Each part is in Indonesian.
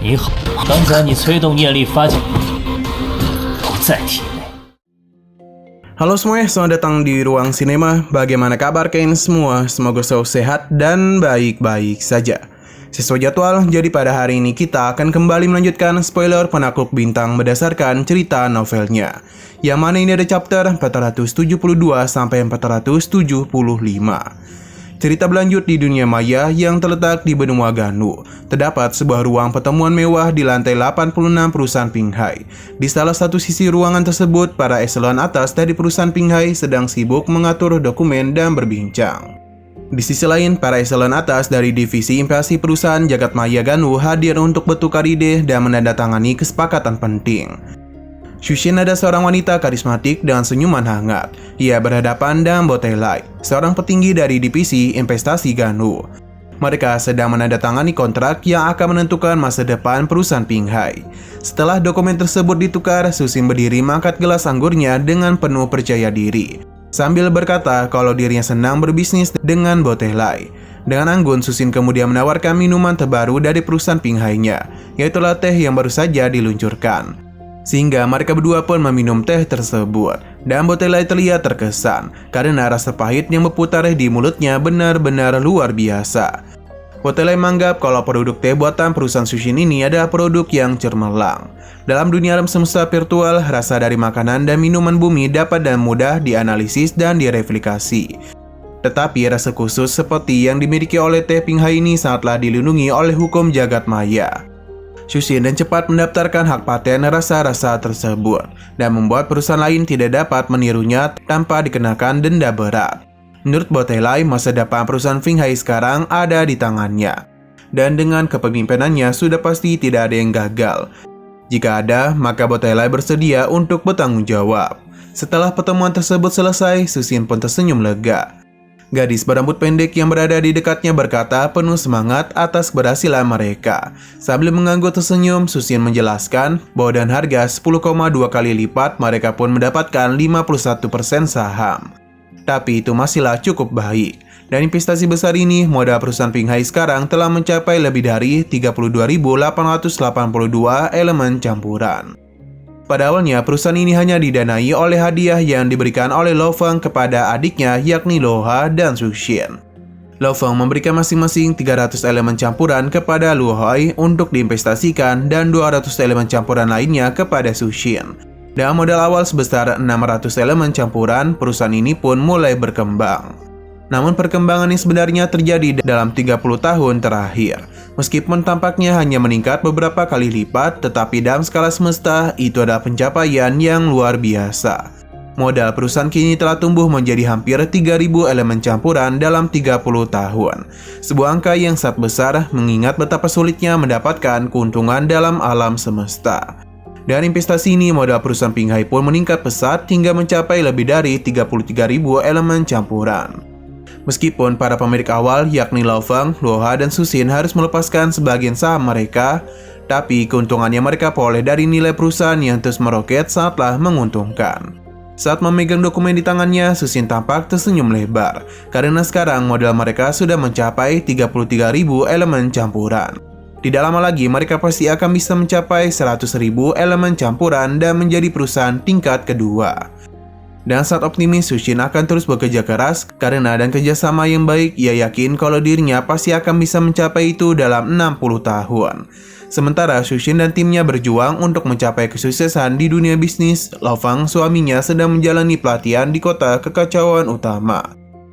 你好，刚才你催动念力发现不在体内。 Halo semuanya, selamat datang di Ruang Sinema. Bagaimana kabar kalian semua? Semoga selalu sehat dan baik-baik saja. Sesuai jadwal, jadi pada hari ini kita akan kembali melanjutkan spoiler Penakluk Bintang berdasarkan cerita novelnya. Yang mana ini ada chapter 472 sampai 475. Cerita berlanjut di dunia maya yang terletak di benua Ganu. Terdapat sebuah ruang pertemuan mewah di lantai 86 perusahaan Pinghai. Di salah satu sisi ruangan tersebut, para eselon atas dari perusahaan Pinghai sedang sibuk mengatur dokumen dan berbincang. Di sisi lain, para eselon atas dari divisi invasi perusahaan Jagat Maya Ganu hadir untuk bertukar ide dan menandatangani kesepakatan penting. Shushin adalah seorang wanita karismatik dengan senyuman hangat. Ia berhadapan dengan Botelai, seorang petinggi dari divisi investasi Ganu. Mereka sedang menandatangani kontrak yang akan menentukan masa depan perusahaan Pinghai. Setelah dokumen tersebut ditukar, Shushin berdiri mengangkat gelas anggurnya dengan penuh percaya diri, sambil berkata kalau dirinya senang berbisnis dengan Botelai. Dengan anggun, Shushin kemudian menawarkan minuman terbaru dari perusahaan Pinghai-nya, yaitu teh yang baru saja diluncurkan. Sehingga mereka berdua pun meminum teh tersebut. Dan Botelai terlihat terkesan karena rasa pahit yang berputar di mulutnya benar-benar luar biasa. Botelai menganggap kalau produk teh buatan perusahaan Shushin ini adalah produk yang cemerlang. Dalam dunia alam semesta virtual, rasa dari makanan dan minuman bumi dapat dengan mudah dianalisis dan direplikasi. Tetapi rasa khusus seperti yang dimiliki oleh teh Pinghai ini sangatlah dilindungi oleh hukum jagat maya. Shushin dan cepat mendaftarkan hak paten rasa-rasa tersebut dan membuat perusahaan lain tidak dapat menirunya tanpa dikenakan denda berat. Menurut Botelai, masa depan perusahaan Pinghai sekarang ada di tangannya. Dan dengan kepemimpinannya sudah pasti tidak ada yang gagal. Jika ada, maka Botelai bersedia untuk bertanggung jawab. Setelah pertemuan tersebut selesai, Shushin pun tersenyum lega. Gadis berambut pendek yang berada di dekatnya berkata penuh semangat atas keberhasilan mereka. Sambil mengangguk tersenyum, Shushin menjelaskan bahwa dengan harga 10,2 kali lipat mereka pun mendapatkan 51% saham. Tapi itu masihlah cukup baik. Dan investasi besar ini, modal perusahaan Pinghai sekarang telah mencapai lebih dari 32.882 elemen campuran. Pada awalnya, perusahaan ini hanya didanai oleh hadiah yang diberikan oleh Lo Feng kepada adiknya, yakni Luoha dan Shushin. Lo Feng memberikan masing-masing 300 elemen campuran kepada Luohai untuk diinvestasikan dan 200 elemen campuran lainnya kepada Shushin. Dengan modal awal sebesar 600 elemen campuran, perusahaan ini pun mulai berkembang. Namun perkembangan ini sebenarnya terjadi dalam 30 tahun terakhir. Meskipun tampaknya hanya meningkat beberapa kali lipat, tetapi dalam skala semesta itu adalah pencapaian yang luar biasa. Modal perusahaan kini telah tumbuh menjadi hampir 3.000 elemen campuran dalam 30 tahun. Sebuah angka yang sangat besar mengingat betapa sulitnya mendapatkan keuntungan dalam alam semesta. Dengan investasi ini, modal perusahaan Pinghai pun meningkat pesat hingga mencapai lebih dari 33.000 elemen campuran. Meskipun para pemilik awal yakni Lo Feng, Luoha, dan Shushin harus melepaskan sebagian saham mereka, tapi keuntungan yang mereka peroleh dari nilai perusahaan yang terus meroket sangatlah menguntungkan. Saat memegang dokumen di tangannya, Shushin tampak tersenyum lebar, karena sekarang modal mereka sudah mencapai 33.000 elemen campuran. Tidak lama lagi mereka pasti akan bisa mencapai 100.000 elemen campuran dan menjadi perusahaan tingkat kedua. Dan saat optimis, Shushin akan terus bekerja keras karena dan kerjasama yang baik, ia yakin kalau dirinya pasti akan bisa mencapai itu dalam 60 tahun. Sementara Shushin dan timnya berjuang untuk mencapai kesuksesan di dunia bisnis, Lo Feng, suaminya, sedang menjalani pelatihan di kota kekacauan utama,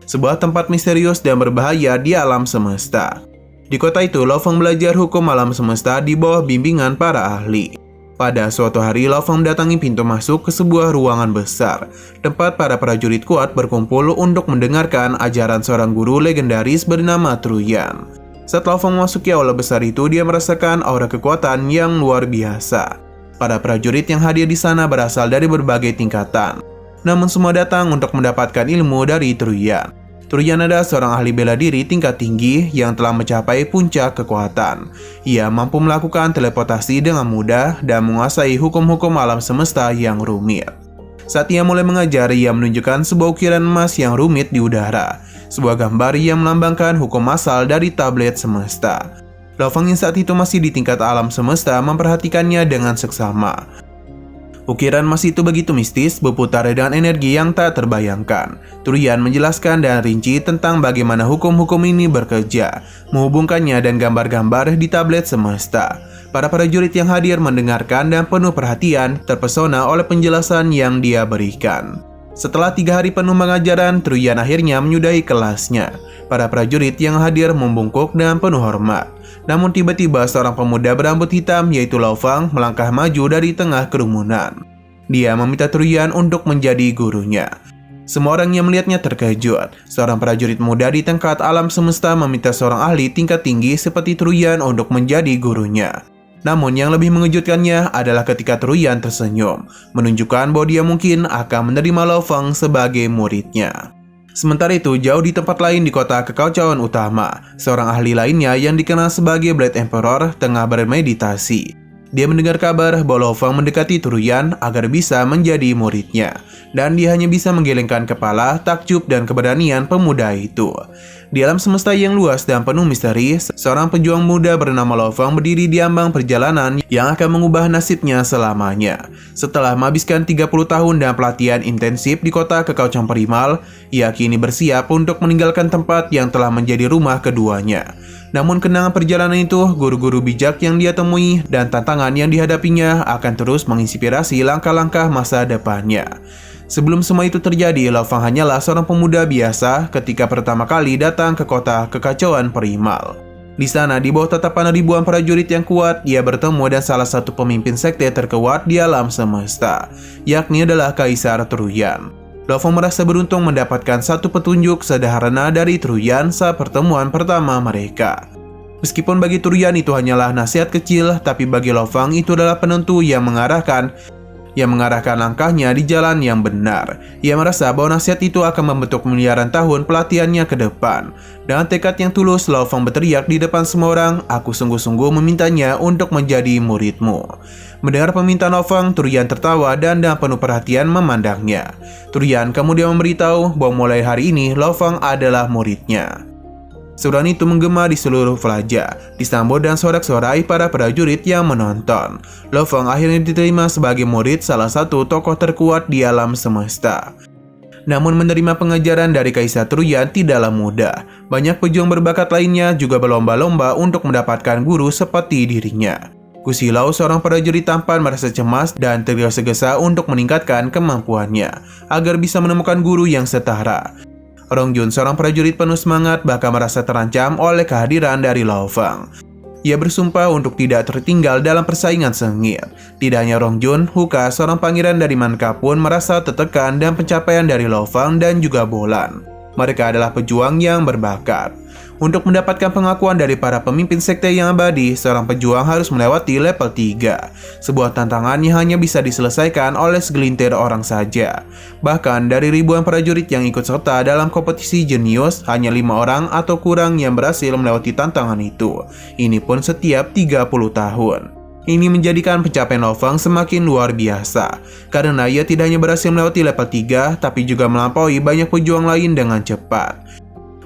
sebuah tempat misterius dan berbahaya di alam semesta. Di kota itu, Lo Feng belajar hukum alam semesta di bawah bimbingan para ahli. Pada suatu hari, Lo Feng mendatangi pintu masuk ke sebuah ruangan besar, tempat para prajurit kuat berkumpul untuk mendengarkan ajaran seorang guru legendaris bernama Truyan. Saat Lo Feng memasuki aula besar itu, dia merasakan aura kekuatan yang luar biasa. Para prajurit yang hadir di sana berasal dari berbagai tingkatan, namun semua datang untuk mendapatkan ilmu dari Truyan. Truyan adalah seorang ahli bela diri tingkat tinggi yang telah mencapai puncak kekuatan. Ia mampu melakukan teleportasi dengan mudah dan menguasai hukum-hukum alam semesta yang rumit. Saat ia mulai mengajar, ia menunjukkan sebuah ukiran emas yang rumit di udara, sebuah gambar yang melambangkan hukum asal dari tablet semesta. Laofang yang saat itu masih di tingkat alam semesta memperhatikannya dengan seksama. Ukiran emas itu begitu mistis, berputar dengan energi yang tak terbayangkan. Truyan menjelaskan dan rinci tentang bagaimana hukum-hukum ini bekerja, menghubungkannya dan gambar-gambar di tablet semesta. Para prajurit yang hadir mendengarkan dan penuh perhatian, terpesona oleh penjelasan yang dia berikan. Setelah 3 hari penuh pengajaran, Truyan akhirnya menyudahi kelasnya. Para prajurit yang hadir membungkuk dengan penuh hormat. Namun tiba-tiba seorang pemuda berambut hitam yaitu Laofang melangkah maju dari tengah kerumunan. Dia meminta Truyan untuk menjadi gurunya. Semua orang yang melihatnya terkejut. Seorang prajurit muda di tingkat alam semesta meminta seorang ahli tingkat tinggi seperti Truyan untuk menjadi gurunya. Namun yang lebih mengejutkannya adalah ketika Truyan tersenyum, menunjukkan bahwa dia mungkin akan menerima Laofang sebagai muridnya. Sementara itu, jauh di tempat lain di kota kekacauan utama, seorang ahli lainnya yang dikenal sebagai Blade Emperor tengah bermeditasi. Dia mendengar kabar bahwa Laofang mendekati Truyan agar bisa menjadi muridnya, dan dia hanya bisa menggelengkan kepala, takjub dan keberanian pemuda itu. Di alam semesta yang luas dan penuh misteri, seorang pejuang muda bernama Laofang berdiri di ambang perjalanan yang akan mengubah nasibnya selamanya. Setelah menghabiskan 30 tahun dan pelatihan intensif di kota Kekaucan Perimal, ia kini bersiap untuk meninggalkan tempat yang telah menjadi rumah keduanya. Namun kenangan perjalanan itu, guru-guru bijak yang dia temui, dan tantangan yang dihadapinya akan terus menginspirasi langkah-langkah masa depannya. Sebelum semua itu terjadi, Laofang hanyalah seorang pemuda biasa ketika pertama kali datang ke kota Kekacauan Perimal. Di sana, di bawah tatapan ribuan prajurit yang kuat, ia bertemu dan salah satu pemimpin sekte terkuat di alam semesta, yakni adalah Kaisar Truyan. Laofang merasa beruntung mendapatkan satu petunjuk sederhana dari Truyan saat pertemuan pertama mereka. Meskipun bagi Truyan itu hanyalah nasihat kecil, tapi bagi Laofang itu adalah penentu yang mengarahkan langkahnya di jalan yang benar. Ia merasa bahwa nasihat itu akan membentuk miliaran tahun pelatihannya ke depan. Dengan tekad yang tulus, Laofang berteriak di depan semua orang, "Aku sungguh-sungguh memintanya untuk menjadi muridmu." Mendengar permintaan Laofang, Truyan tertawa dan dengan penuh perhatian memandangnya. Truyan kemudian memberitahu bahwa mulai hari ini Laofang adalah muridnya. Seruan itu menggema di seluruh pelajar, disambut dan sorak-sorai para prajurit yang menonton. Laofang akhirnya diterima sebagai murid salah satu tokoh terkuat di alam semesta. Namun menerima pengajaran dari Kaisar Truyan tidaklah mudah. Banyak pejuang berbakat lainnya juga berlomba-lomba untuk mendapatkan guru seperti dirinya. Kusilau, seorang prajurit tampan, merasa cemas dan tergesa-gesa untuk meningkatkan kemampuannya agar bisa menemukan guru yang setara. Rongjun, seorang prajurit penuh semangat, bahkan merasa terancam oleh kehadiran dari Laofang. Ia bersumpah untuk tidak tertinggal dalam persaingan sengit. Tidak hanya Rongjun, Huka, seorang pangeran dari Manka pun merasa tertekan dan pencapaian dari Laofang dan juga Bolan. Mereka adalah pejuang yang berbakat. Untuk mendapatkan pengakuan dari para pemimpin sekte yang abadi, seorang pejuang harus melewati level 3. Sebuah tantangan yang hanya bisa diselesaikan oleh segelintir orang saja. Bahkan dari ribuan prajurit yang ikut serta dalam kompetisi jenius, hanya 5 orang atau kurang yang berhasil melewati tantangan itu. Ini pun setiap 30 tahun. Ini menjadikan pencapaian Laofang semakin luar biasa, karena ia tidak hanya berhasil melewati level 3, tapi juga melampaui banyak pejuang lain dengan cepat.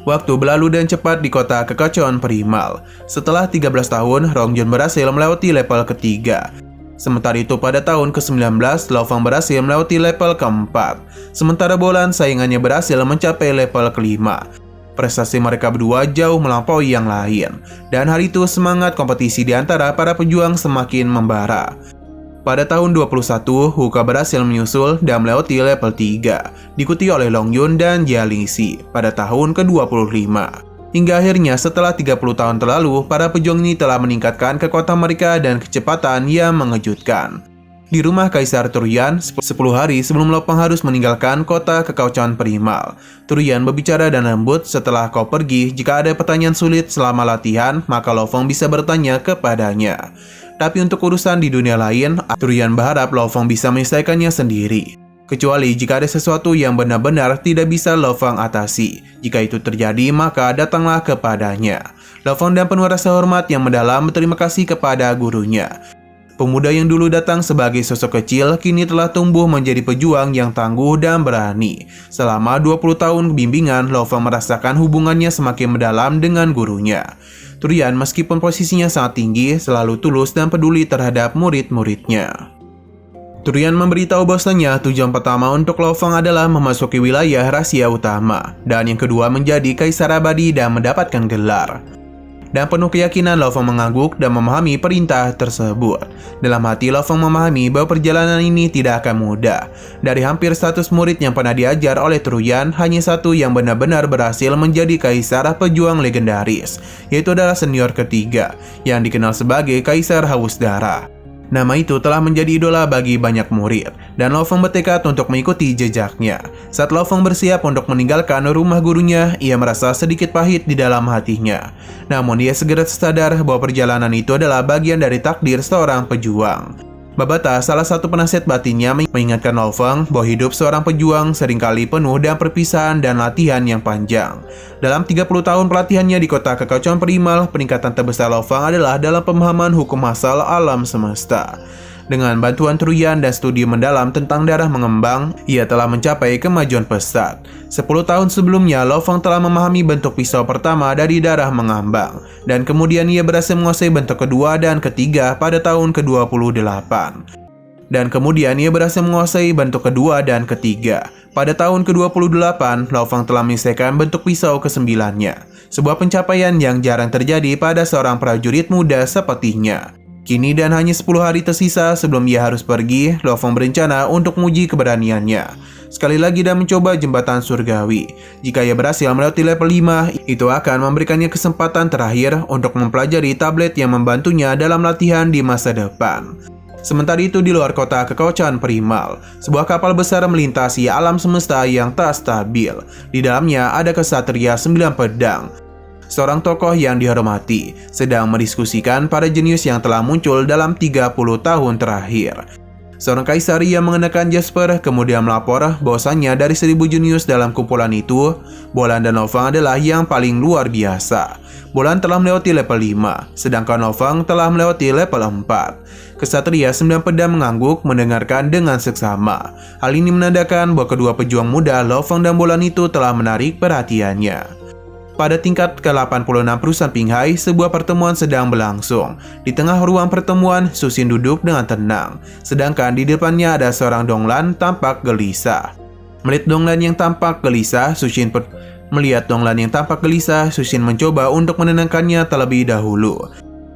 Waktu berlalu dan cepat di kota Kekacauan Perimal. Setelah 13 tahun, Rongjun berhasil melewati level ketiga. Sementara itu pada tahun ke-19, Laofang berhasil melewati level keempat. Sementara Bolan saingannya berhasil mencapai level kelima. Prestasi mereka berdua jauh melampaui yang lain. Dan hari itu semangat kompetisi di antara para pejuang semakin membara. Pada tahun 21, Huka berhasil menyusul dan melewati level 3, diikuti oleh Longyun dan Jia Lingxi pada tahun ke-25. Hingga akhirnya setelah 30 tahun terlalu, para pejuang ini telah meningkatkan kekuatan mereka dan kecepatan yang mengejutkan. Di rumah Kaisar Truyan, 10 hari sebelum Laofang harus meninggalkan kota Kekacauan Perimal, Truyan berbicara dan lembut, "Setelah kau pergi, jika ada pertanyaan sulit selama latihan, maka Laofang bisa bertanya kepadanya. Tapi untuk urusan di dunia lain, Truyan berharap Laofang bisa menyelesaikannya sendiri. Kecuali jika ada sesuatu yang benar-benar tidak bisa Laofang atasi. Jika itu terjadi, maka datanglah kepadanya." Laofang dan penuh rasa hormat yang mendalam berterima kasih kepada gurunya. Pemuda yang dulu datang sebagai sosok kecil kini telah tumbuh menjadi pejuang yang tangguh dan berani. Selama 20 tahun bimbingan, Lo Fang merasakan hubungannya semakin mendalam dengan gurunya. Turian meskipun posisinya sangat tinggi, selalu tulus dan peduli terhadap murid-muridnya. Turian memberitahu bahwasanya tujuan pertama untuk Lo Fang adalah memasuki wilayah rahasia utama, dan yang kedua menjadi kaisar abadi dan mendapatkan gelar. Dan penuh keyakinan, Lo Fang mengangguk dan memahami perintah tersebut. Dalam hati, Lo Fang memahami bahwa perjalanan ini tidak akan mudah. Dari hampir 100 murid yang pernah diajar oleh Turian, hanya satu yang benar-benar berhasil menjadi kaisar pejuang legendaris, yaitu adalah senior ketiga, yang dikenal sebagai Kaisar Haus Darah. Nama itu telah menjadi idola bagi banyak murid, dan Lo Fang bertekad untuk mengikuti jejaknya. Saat Lo Fang bersiap untuk meninggalkan rumah gurunya, ia merasa sedikit pahit di dalam hatinya. Namun dia segera sadar bahwa perjalanan itu adalah bagian dari takdir seorang pejuang. Babata, salah satu penasihat batinnya, mengingatkan Lo Fang bahwa hidup seorang pejuang seringkali penuh dengan perpisahan dan latihan yang panjang. Dalam 30 tahun pelatihannya di kota kekacauan primal, peningkatan terbesar Lo Fang adalah dalam pemahaman hukum asal alam semesta. Dengan bantuan Turian dan studi mendalam tentang darah mengembang, ia telah mencapai kemajuan pesat. 10 tahun sebelumnya, Lo Fang telah memahami bentuk pisau pertama dari darah mengambang, dan kemudian ia berhasil menguasai bentuk kedua dan ketiga pada tahun ke-28. Dan kemudian ia berhasil menguasai bentuk kedua dan ketiga. Pada tahun ke-28, Lo Fang telah menyelesaikan bentuk pisau ke-9-nya. Sebuah pencapaian yang jarang terjadi pada seorang prajurit muda sepertinya. Kini dan hanya 10 hari tersisa sebelum ia harus pergi, Lo Fang berencana untuk menguji keberaniannya. Sekali lagi dan mencoba jembatan surgawi. Jika ia berhasil melewati level 5, itu akan memberikannya kesempatan terakhir untuk mempelajari tablet yang membantunya dalam latihan di masa depan. Sementara itu di luar kota kekacauan primal, sebuah kapal besar melintasi alam semesta yang tak stabil. Di dalamnya ada kesatria 9 pedang. Seorang tokoh yang dihormati sedang mendiskusikan para jenius yang telah muncul dalam 30 tahun terakhir. Seorang kaisar yang mengenakan Jasper kemudian melapor bahwasannya dari 1000 jenius dalam kumpulan itu, Bolan dan Lo Fang adalah yang paling luar biasa. Bolan telah melewati level 5, sedangkan Lo Fang telah melewati level 4. Kesatria 9 pedang mengangguk mendengarkan dengan seksama. Hal ini menandakan bahwa kedua pejuang muda Lo Fang dan Bolan itu telah menarik perhatiannya. Pada tingkat ke-86 perusahaan Pinghai, sebuah pertemuan sedang berlangsung. Di tengah ruang pertemuan, Su Xin duduk dengan tenang, sedangkan di depannya ada seorang Donglan tampak gelisah. Melihat Donglan yang tampak gelisah, Su Xin mencoba untuk menenangkannya terlebih dahulu.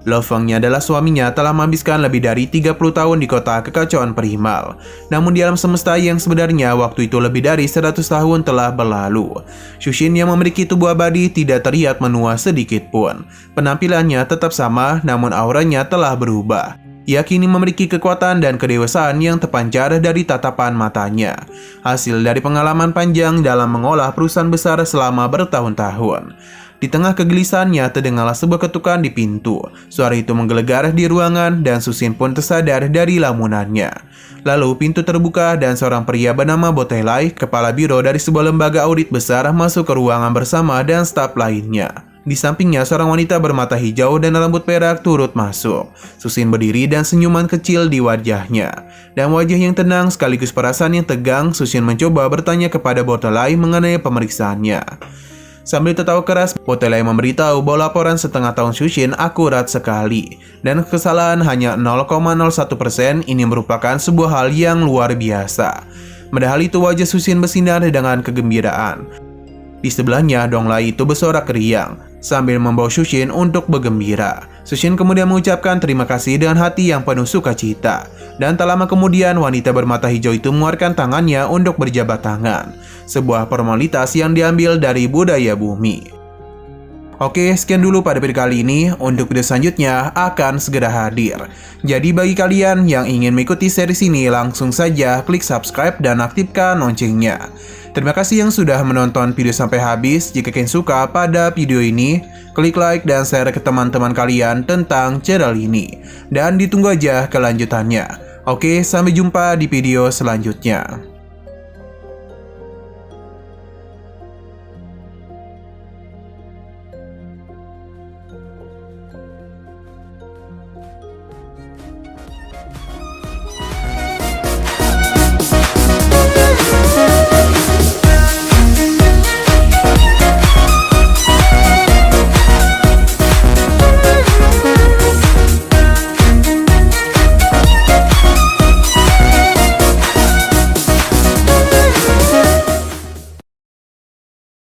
Lo Fang-nya adalah suaminya telah menghabiskan lebih dari 30 tahun di kota kekacauan primal. Namun di alam semesta yang sebenarnya waktu itu lebih dari 100 tahun telah berlalu. Su Xin yang memiliki tubuh abadi tidak terlihat menua sedikit pun. Penampilannya tetap sama, namun auranya telah berubah. Ia kini memiliki kekuatan dan kedewasaan yang terpancar dari tatapan matanya. Hasil dari pengalaman panjang dalam mengolah perusahaan besar selama bertahun-tahun. Di tengah kegelisahannya terdengarlah sebuah ketukan di pintu. Suara itu menggelegar di ruangan dan Su Xin pun tersadar dari lamunannya. Lalu pintu terbuka dan seorang pria bernama Botelai, kepala biro dari sebuah lembaga audit besar, masuk ke ruangan bersama dan staf lainnya. Di sampingnya seorang wanita bermata hijau dan rambut perak turut masuk. Su Xin berdiri dan senyuman kecil di wajahnya. Dan wajah yang tenang sekaligus perasaan yang tegang, Su Xin mencoba bertanya kepada Botelai mengenai pemeriksaannya. Sambil tertawa keras, Botelai memberitahu bahwa laporan setengah tahun Su Xin akurat sekali. Dan kesalahan hanya 0,01%. Ini merupakan sebuah hal yang luar biasa. Padahal itu wajah Su Xin bersinar dengan kegembiraan. Di sebelahnya, Donglai itu bersorak riang sambil membawa Su Xin untuk bergembira. Su Xin kemudian mengucapkan terima kasih dengan hati yang penuh sukacita. Dan tak lama kemudian, wanita bermata hijau itu mengeluarkan tangannya untuk berjabat tangan. Sebuah formalitas yang diambil dari budaya bumi. Oke, sekian dulu pada video kali ini. Untuk video selanjutnya akan segera hadir. Jadi bagi kalian yang ingin mengikuti series ini, langsung saja klik subscribe dan aktifkan loncengnya. Terima kasih yang sudah menonton video sampai habis. Jika kalian suka pada video ini, klik like dan share ke teman-teman kalian tentang channel ini. Dan ditunggu aja kelanjutannya. Oke, sampai jumpa di video selanjutnya.